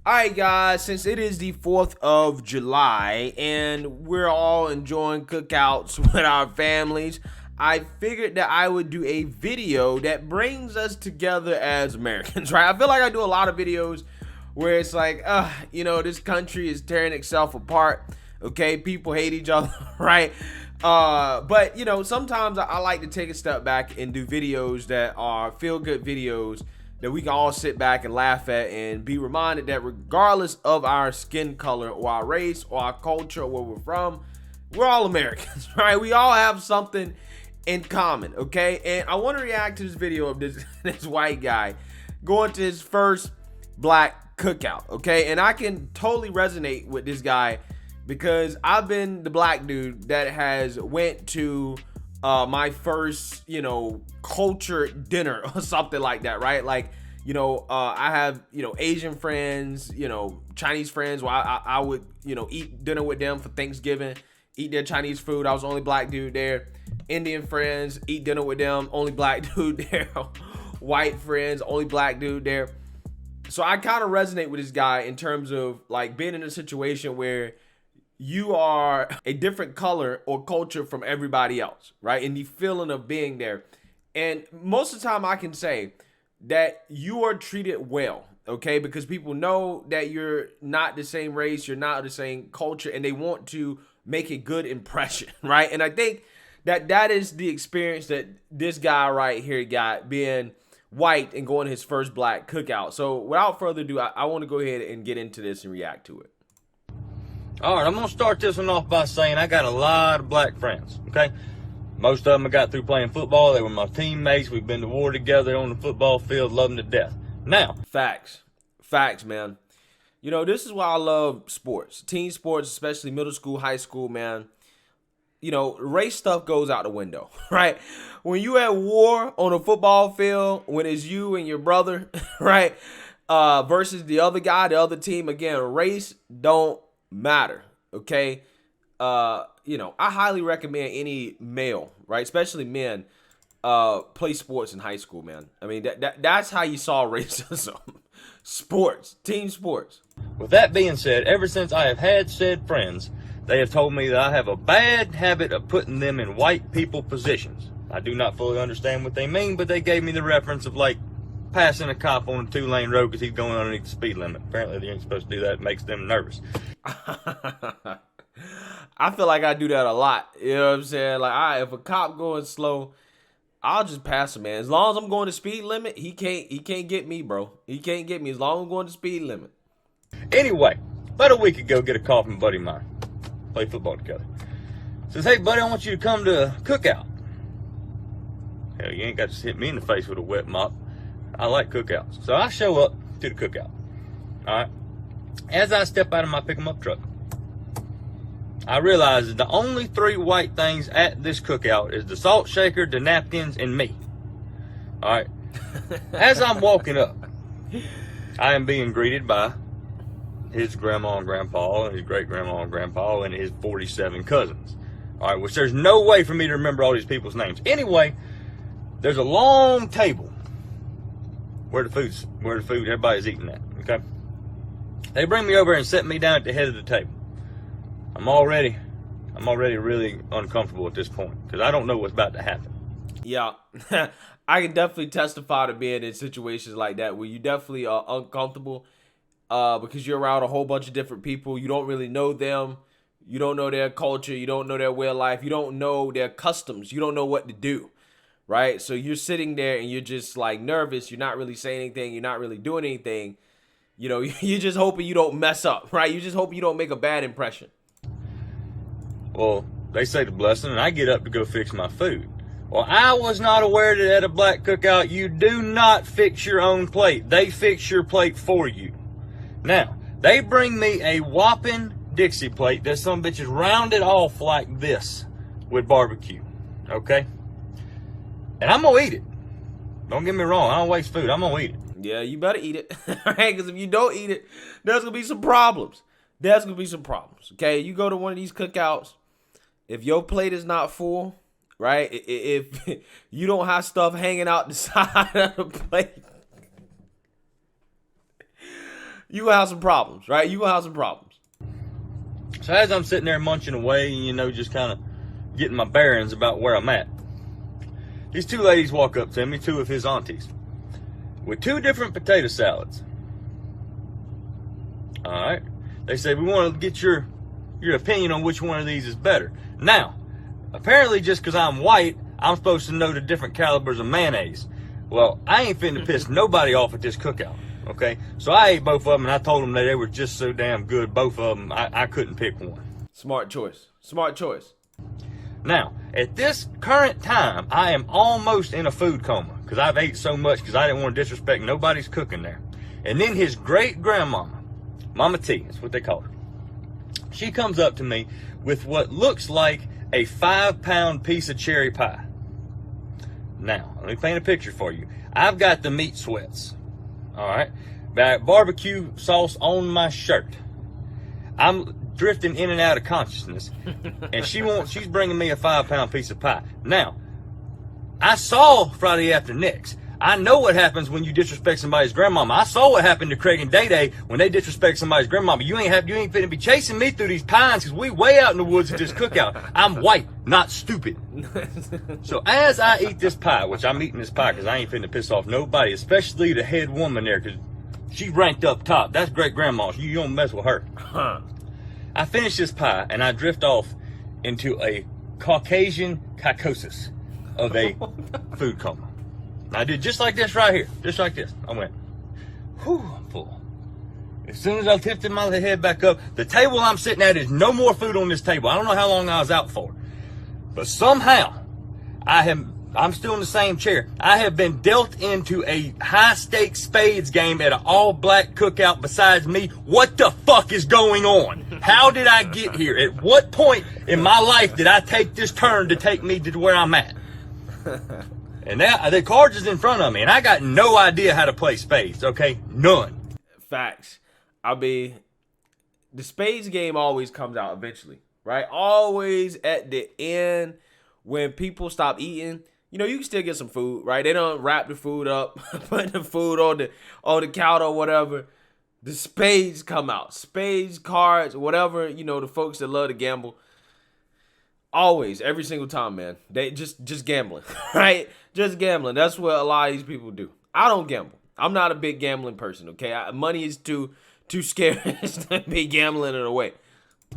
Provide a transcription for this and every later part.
Alright guys, since it is the 4th of July and we're all enjoying cookouts with our families, I figured that I would do a video that brings us together as Americans, right? I feel like I do a lot of videos where it's like, this country is tearing itself apart, okay? People hate each other, right? But sometimes I like to take a step back and do videos that are feel-good videos that we can all sit back and laugh at and be reminded that regardless of our skin color or our race or our culture or where we're from, we're all Americans, right? We all have something in common, okay? And I want to react to this video of this white guy going to his first black cookout, okay? And I can totally resonate with this guy because I've been the black dude that has went to my first, culture dinner or something like that, right? Like, I have, Asian friends, Chinese friends where I would, eat dinner with them for Thanksgiving, eat their Chinese food. I was the only black dude there. Indian friends, eat dinner with them, only black dude there. White friends, only black dude there. So I kind of resonate with this guy in terms of like being in a situation where you are a different color or culture from everybody else, right? And the feeling of being there. And most of the time I can say that you are treated well, okay? Because people know that you're not the same race, you're not the same culture, and they want to make a good impression, right? And I think that is the experience that this guy right here got, being white and going to his first black cookout. So without further ado, I want to go ahead and get into this and react to it. All right, I'm going to start this one off by saying I got a lot of black friends, okay? Most of them I got through playing football. They were my teammates. We've been to war together on the football field, love them to death. Now. Facts, man. This is why I love sports. Team sports, especially middle school, high school, man. Race stuff goes out the window, right? When you at war on a football field, when it's you and your brother, right, versus the other guy, the other team, again, race don't matter, okay? I highly recommend any male, right, especially men, play sports in high school, man. I mean, that's how you saw racism. Sports, team sports. With that being said, ever since I have had said friends, they have told me that I have a bad habit of putting them in white people positions. I do not fully understand what they mean, but they gave me the reference of like passing a cop on a 2-lane road because he's going underneath the speed limit. Apparently they ain't supposed to do that. It makes them nervous. I feel like I do that a lot. You know what I'm saying? Like, all right, if a cop going slow, I'll just pass him, man. As long as I'm going the speed limit, he can't get me, bro. He can't get me as long as I'm going the speed limit. Anyway, about a week ago, get a call from a buddy of mine. Play football together. Says, hey, buddy, I want you to come to a cookout. Hell, you ain't got to hit me in the face with a wet mop. I like cookouts. So I show up to the cookout. All right. As I step out of my pick-em-up truck, I realize that the only 3 white things at this cookout is the salt shaker, the napkins, and me. All right. As I'm walking up, I am being greeted by his grandma and grandpa and his great-grandma and grandpa and his 47 cousins. All right, which there's no way for me to remember all these people's names. Anyway, there's a long table where the food, everybody's eating at, okay? They bring me over and set me down at the head of the table. I'm already really uncomfortable at this point because I don't know what's about to happen. Yeah, I can definitely testify to being in situations like that where you definitely are uncomfortable because you're around a whole bunch of different people. You don't really know them. You don't know their culture. You don't know their way of life. You don't know their customs. You don't know what to do, right? So you're sitting there and you're just like nervous. You're not really saying anything. You're not really doing anything. You're just hoping you don't mess up, right? You just hope you don't make a bad impression. Well, they say the blessing, and I get up to go fix my food. Well, I was not aware that at a black cookout, you do not fix your own plate. They fix your plate for you. Now, they bring me a whopping Dixie plate that some bitch is rounded off like this with barbecue, okay? And I'm going to eat it. Don't get me wrong. I don't waste food. I'm going to eat it. Yeah, you better eat it, right? Because if you don't eat it, there's going to be some problems. Okay? You go to one of these cookouts, if your plate is not full, right? If you don't have stuff hanging out the side of the plate, you gonna have some problems, right? You gonna have some problems. So as I'm sitting there munching away, you know, just kind of getting my bearings about where I'm at, these two ladies walk up to me, two of his aunties, with two different potato salads. All right. They say, we want to get your opinion on which one of these is better. Now, apparently just because I'm white, I'm supposed to know the different calibers of mayonnaise. Well, I ain't finna piss nobody off at this cookout, okay? So I ate both of them, and I told them that they were just so damn good, both of them, I couldn't pick one. Smart choice. Smart choice. Now, at this current time, I am almost in a food coma because I've ate so much because I didn't want to disrespect nobody's cooking there. And then his great-grandmama, Mama T, that's what they call her, she comes up to me with what looks like a 5-pound piece of cherry pie. Now, let me paint a picture for you. I've got the meat sweats, all right? Got barbecue sauce on my shirt. I'm drifting in and out of consciousness, and she's bringing me a 5-pound piece of pie. Now, I saw Friday After Next. I know what happens when you disrespect somebody's grandmama. I saw what happened to Craig and Day Day when they disrespect somebody's grandmama. You ain't finna be chasing me through these pines because we way out in the woods at this cookout. I'm white, not stupid. So as I eat this pie, which I'm eating this pie because I ain't finna piss off nobody, especially the head woman there because she's ranked up top. That's great grandma. You don't mess with her. I finish this pie and I drift off into a Caucasian psychosis of a food coma. I did just like this right here, just like this. I went, whew, I'm full. As soon as I lifted my head back up, the table I'm sitting at is no more food on this table. I don't know how long I was out for, but somehow I'm still in the same chair. I have been dealt into a high-stakes spades game at an all-black cookout besides me. What the fuck is going on? How did I get here? At what point in my life did I take this turn to take me to where I'm at? And now the cards is in front of me, and I got no idea how to play spades, okay? None. Facts. The spades game always comes out eventually, right? Always at the end when people stop eating. You know, you can still get some food, right? They don't wrap the food up, put the food on the counter or whatever. The spades come out. Spades, cards, whatever, you know, the folks that love to gamble. Always, every single time, man. They just gambling, right? Just gambling. That's what a lot of these people do. I don't gamble. I'm not a big gambling person, okay? Money is too scary to be gambling it away.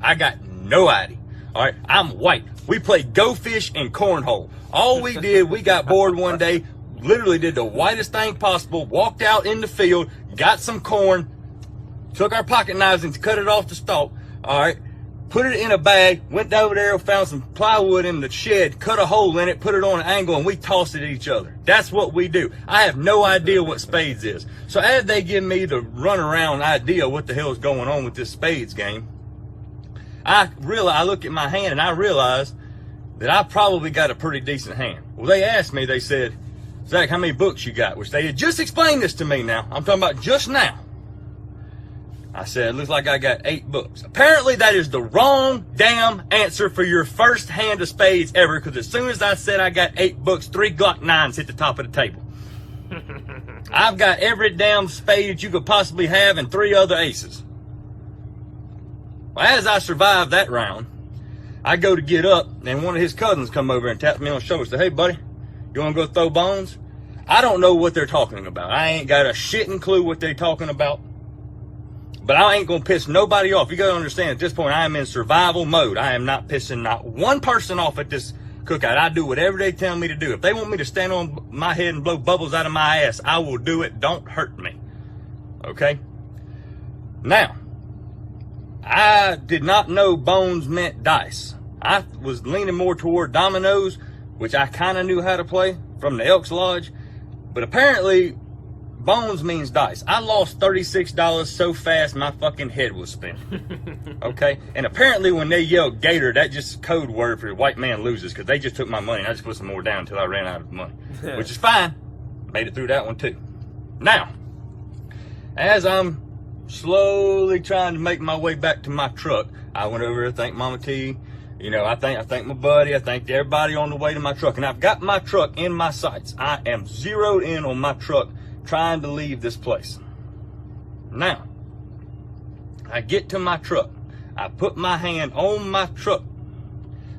I got no idea. All right, I'm white. We played Go Fish and Cornhole. All we did, we got bored one day, literally did the whitest thing possible, walked out in the field, got some corn, took our pocket knives and cut it off the stalk, all right? Put it in a bag, went over there, found some plywood in the shed, cut a hole in it, put it on an angle, and we tossed it at each other. That's what we do. I have no idea what spades is. So as they give me the runaround idea what the hell is going on with this spades game, I look at my hand and I realize that I probably got a pretty decent hand. Well, they asked me, they said, Zach, how many books you got? Which they had just explained this to me now. I'm talking about just now. I said, it looks like I got 8 books. Apparently that is the wrong damn answer for your first hand of spades ever, because as soon as I said I got 8 books, 3 Glock 9s hit the top of the table. I've got every damn spade you could possibly have and 3 other aces. Well, as I survived that round, I go to get up, and one of his cousins come over and taps me on the shoulder and said, hey, buddy, you want to go throw bones? I don't know what they're talking about. I ain't got a shitting clue what they're talking about. But I ain't going to piss nobody off. You got to understand, at this point, I am in survival mode. I am not pissing not one person off at this cookout. I do whatever they tell me to do. If they want me to stand on my head and blow bubbles out of my ass, I will do it. Don't hurt me. Okay? Now, I did not know bones meant dice. I was leaning more toward dominoes, which I kind of knew how to play from the Elks Lodge. But apparently, bones means dice. I lost $36 so fast my fucking head was spinning. Okay? And apparently when they yelled gator, that just code word for white man loses, because they just took my money and I just put some more down until I ran out of money. Which is fine. Made it through that one too. Now, as I'm slowly trying to make my way back to my truck, I went over to thank Mama T. You know, I thank my buddy. I thanked everybody on the way to my truck. And I've got my truck in my sights. I am zeroed in on my truck, trying to leave this place. Now, I get to my truck. I put my hand on my truck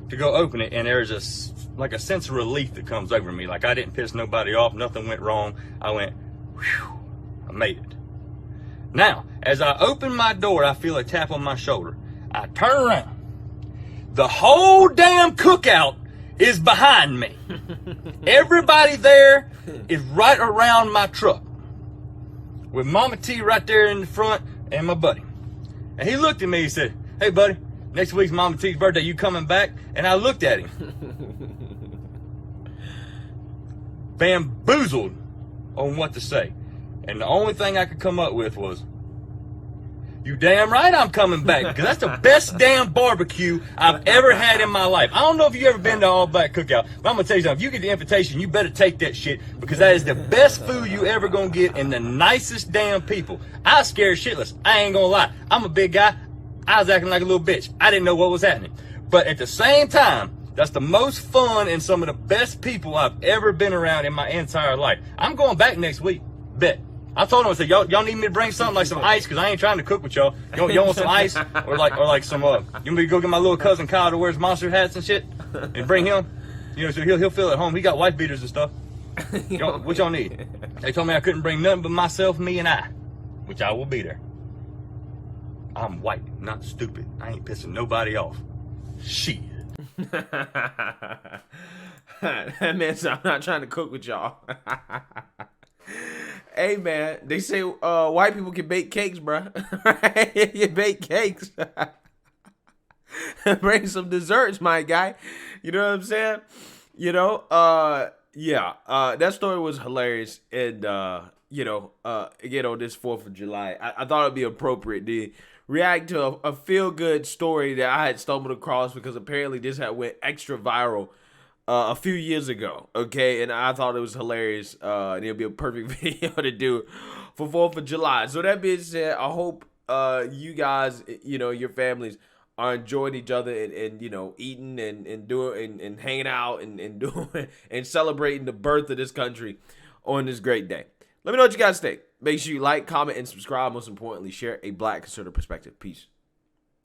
to go open it, and there's like a sense of relief that comes over me. Like I didn't piss nobody off. Nothing went wrong. I went, whew, I made it. Now, as I open my door, I feel a tap on my shoulder. I turn around. The whole damn cookout is behind me. Everybody there is right around my truck, with Mama T right there in the front and my buddy. And he looked at me, he said, "Hey buddy, next week's Mama T's birthday, you coming back?" And I looked at him, bamboozled on what to say. And the only thing I could come up with was, "You damn right I'm coming back, because that's the best damn barbecue I've ever had in my life." I don't know if you've ever been to All Black Cookout, but I'm going to tell you something. If you get the invitation, you better take that shit, because that is the best food you ever going to get, and the nicest damn people. I was scared shitless. I ain't going to lie. I'm a big guy. I was acting like a little bitch. I didn't know what was happening. But at the same time, that's the most fun and some of the best people I've ever been around in my entire life. I'm going back next week. Bet. I told him, I said, y'all need me to bring something like some ice, because I ain't trying to cook with y'all. Y'all want some ice? Or like some, you want me to go get my little cousin Kyle that wears monster hats and shit? And bring him? You know, so he'll feel at home. He got wife beaters and stuff. What y'all need? They told me I couldn't bring nothing but myself, me, and I. Which I will be there. I'm white, not stupid. I ain't pissing nobody off. Shit. That man said, "I'm not trying to cook with y'all." Hey man, they say white people can bake cakes, bro. You bake cakes. Bring some desserts, my guy. You know what I'm saying? You know, that story was hilarious. And again, on this 4th of July, I thought it'd be appropriate to react to a feel-good story that I had stumbled across, because apparently this had went extra viral a few years ago, okay? And I thought it was hilarious, and it'll be a perfect video to do for 4th of July. So that being said, I hope you guys, your families are enjoying each other and eating and doing and hanging out and doing and celebrating the birth of this country on this great day. Let me know what you guys think. Make sure you like, comment, and subscribe. Most importantly, share a Black conservative perspective. Peace.